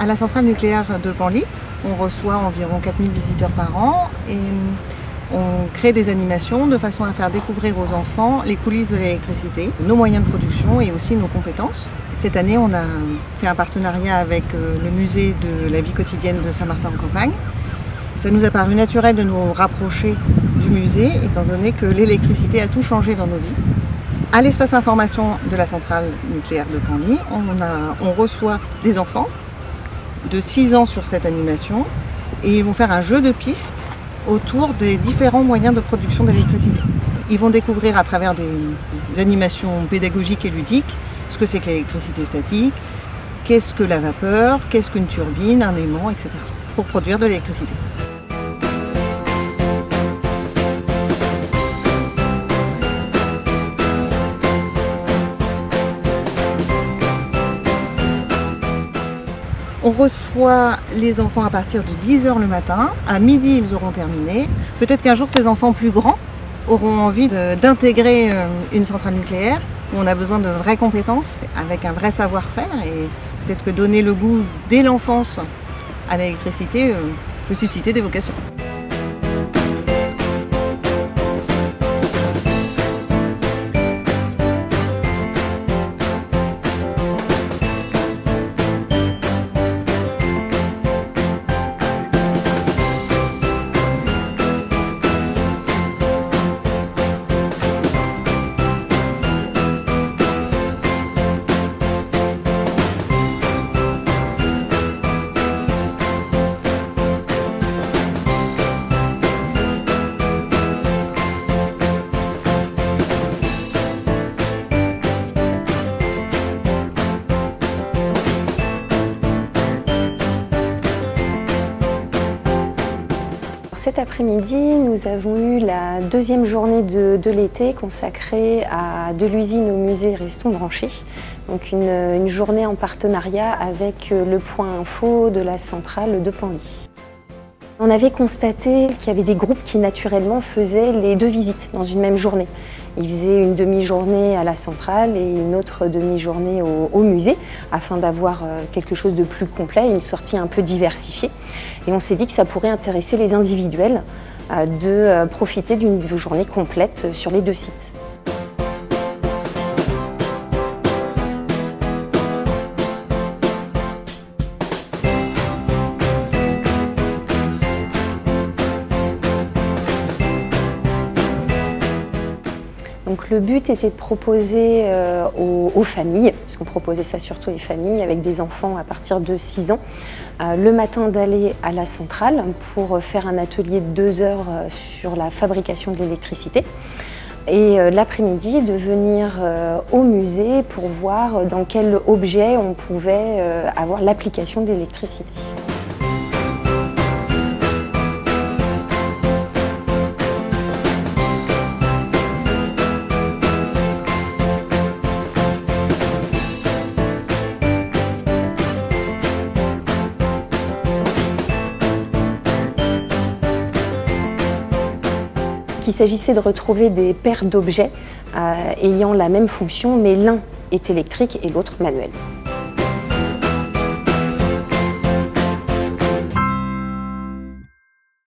À la centrale nucléaire de Penly, on reçoit environ 4000 visiteurs par an et on crée des animations de façon à faire découvrir aux enfants les coulisses de l'électricité, nos moyens de production et aussi nos compétences. Cette année, on a fait un partenariat avec le musée de la vie quotidienne de Saint-Martin-en-Campagne. Ça nous a paru naturel de nous rapprocher du musée, étant donné que l'électricité a tout changé dans nos vies. À l'espace information de la centrale nucléaire de Penly, on reçoit des enfants de 6 ans sur cette animation et ils vont faire un jeu de piste autour des différents moyens de production d'électricité. Ils vont découvrir à travers des animations pédagogiques et ludiques ce que c'est que l'électricité statique, qu'est-ce que la vapeur, qu'est-ce qu'une turbine, un aimant, etc. pour produire de l'électricité. On reçoit les enfants à partir de 10 h le matin. À midi, ils auront terminé. Peut-être qu'un jour, ces enfants plus grands auront envie d'intégrer une centrale nucléaire où on a besoin de vraies compétences, avec un vrai savoir-faire. Et peut-être que donner le goût dès l'enfance à l'électricité peut susciter des vocations. Cet après-midi, nous avons eu la deuxième journée de l'été consacrée à de l'usine au musée Restons branchés. Donc une journée en partenariat avec le point info de la centrale de Penly. On avait constaté qu'il y avait des groupes qui naturellement faisaient les 2 visites dans une même journée. Ils faisaient une demi-journée à la centrale et une autre demi-journée au musée afin d'avoir quelque chose de plus complet, une sortie un peu diversifiée. Et on s'est dit que ça pourrait intéresser les individuels de profiter d'une journée complète sur les 2 sites. Donc le but était de proposer aux familles, parce qu'on proposait ça surtout aux familles avec des enfants à partir de 6 ans, le matin d'aller à la centrale pour faire un atelier de 2 heures sur la fabrication de l'électricité et l'après-midi de venir au musée pour voir dans quel objet on pouvait avoir l'application de l'électricité. Il s'agissait de retrouver des paires d'objets ayant la même fonction, mais l'un est électrique et l'autre manuel.